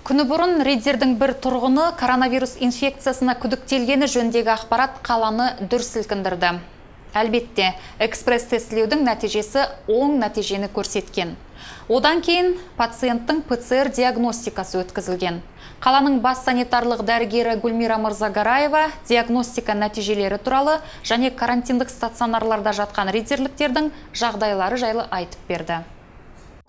Күні бұрын Риддердің бір тұрғыны коронавирус инфекциясына күдіктелгені жөндегі ақпарат қаланы дүр сілкіндірді. Әлбетте, экспресс-тестілеудің нәтижесі оң нәтижені көрсеткен. Одан кейін пациенттің ПЦР диагностикасы өткізілген. Қаланың бас санитарлық дәрігері Гүлмира Мырзагараева диагностика нәтижелері туралы және карантиндік стационарларда жатқан риддерліктердің жағдайлары жайлы айтып берді.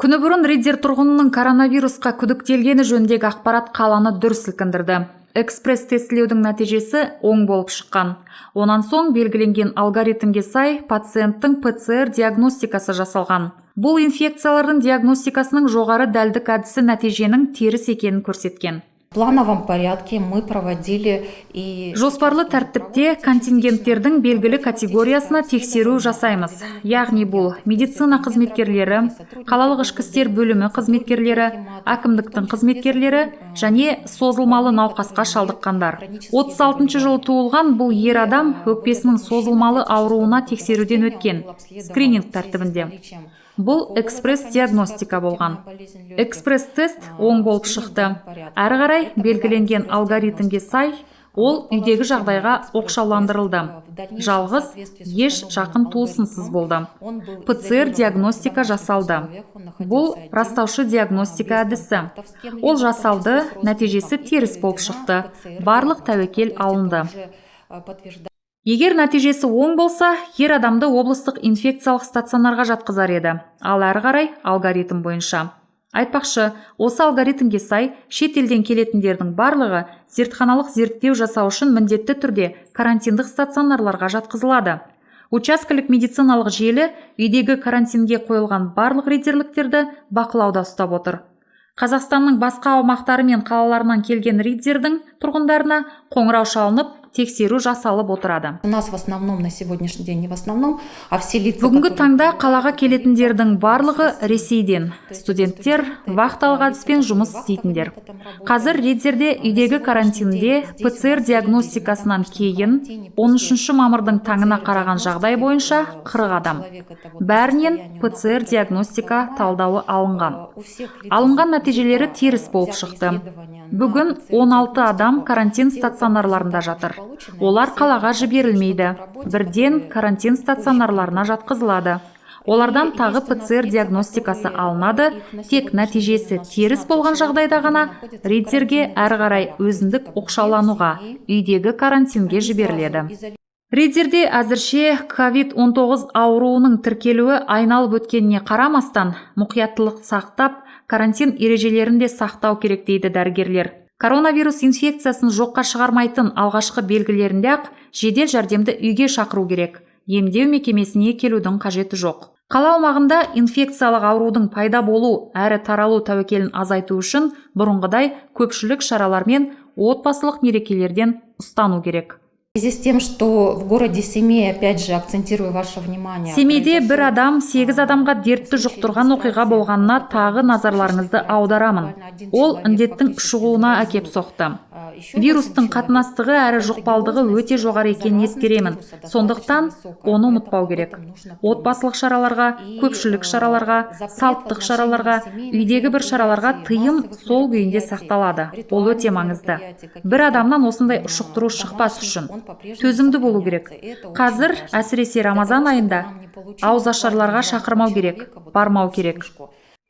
Күні бұрын Риддер тұрғынының коронавирусқа күдіктелгені жөндегі ақпарат қаланы дүр сілкіндірді. Экспресс-тестілеудің нәтижесі оң болып шыққан. Онан соң белгіленген алгоритмге сай пациенттің ПЦР диагностикасы жасалған. Бұл инфекциялардың диагностикасының жоғары дәлдік әдісі нәтиженің теріс екенін көрсеткен. В плановом порядке мы проводили и... Жоспарлы тәртіпте контингенттердің белгілі категориясына тексеру жасаймыз. Яғни бұл медицина қызметкерлері, қалалық ішкі істер бөлімі қызметкерлері, әкімдіктің қызметкерлері және созылмалы науқасқа шалдыққандар. 36 жылы туылған бұл ер адам өкпесінің созылмалы ауруына тексеруден өткен скрининг тәртібінде. Бұл экспресс-диагностика болған. Экспресс-тест оң болып шықты. Әрі қарай белгіленген алгоритмге сай, ол үйдегі жағдайға оқшауландырылды. Жалғыз, еш жақын туысынсыз болды. ПЦР диагностика жасалды. Бұл растаушы диагностика әдісі. Ол жасалды, нәтижесі теріс болып шықты. Барлық тәуекел алынды. Егер нәтижесі оң болса, ер адамды облыстық инфекциялық стационарға жатқызар еді. Ал әрі қарай алгоритм бойынша. Айтпақшы, осы алгоритмге сай, шет елден келетіндердің барлығы зертханалық зерттеу жасау үшін міндетті түрде карантиндік стационарларға жатқызылады. Учаскелік медициналық желі үйдегі карантинге қойылған барлық риддерліктерді бақылауда ұстап отыр. Қазақстанның басқа аумақтары мен қалаларынан келген риддердің тұрғындарына қоңырау шалынып, тексеру жасалып отырады. У нас в основном на сегодняшний день не в основном, а все лица. Бүгінгі таңда қалаға келетіндердің барлығы Ресейден. Студенттер вахталық әдіспен жұмыс істейтіндер. Қазір Риддерде үйдегі карантинде ПЦР диагностикасынан кейін 13 мамырдың таңына қараған жағдай бойынша 40 адам. Бәрінен ПЦР диагностика талдауы алынған. Алынған нәтижелері теріс болып шықты. Бүгін 16 адам карантин стационарларында жатыр. Олар қалаға жіберілмейді. Бірден карантин стационарларына жатқызылады. Олардан тағы ПЦР диагностикасы алынады, тек нәтижесі теріс болған жағдайда ғана Риддерге әрі қарай өзіндік оқшаулануға, үйдегі карантинге жіберіледі. Риддерде әзірше COVID-19 ауруының тіркелуі айналып өткеніне қарамастан, мұқияттылық сақтап, карантин ережелерінде сақтау керек дейді дәрігерлер. Коронавирус инфекциясын жоққа шығармайтын алғашқы белгілерінде-ақ жедел жәрдемді үйге шақыру керек. Емдеу мекемесіне келудің қажеті жоқ. Қала аумағында инфекциялық аурудың пайда болу әрі таралу тәуекелін азайту үшін бұрынғыдай көпшілік шаралар мен отбасылық мерекелерден ұстану керек. В связи с тем, что в городе Семей, опять же, акцентирую ваше внимание. Семейде бір адам 8 адамға дертті жұқтырған оқиға болғанына тағы назарларыңызды аударамын. Ол індеттің шығуына әкеп соқты. Вирустың қатынастығы әрі жұқпалдығы өте жоғары екенін ескеремін. Сондықтан оны ұмытпау керек. Отбасылық шараларға, көпшілік шараларға, салттық шараларға, үйдегі бір шараларға тыйым сол күйінде сақталады. Ол өте маңызды. Бір адамнан осындай жұқтыру шықпас үшін төзімді болу керек. Қазір әсіресе Рамазан айында ауызашарларға шақырмау керек, бармау керек.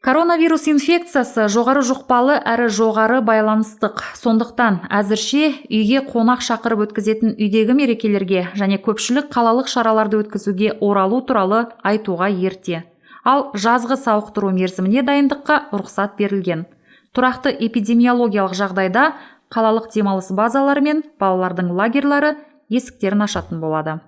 Коронавирус инфекциясы жоғары жұқпалы әрі жоғары байланыстық. Сондықтан әзірше үйге қонақ шақырып өткізетін үйдегі мерекелерге және көпшілік қалалық шараларды өткізуге оралу туралы айтуға ерте. Ал жазғы сауықтыру мерзіміне дайындыққа рұқсат берілген. Тұрақты эпидемиологиялық жағдайда қалалық демалыс базалары мен балалардың лагерлары есіктерін ашатын болады.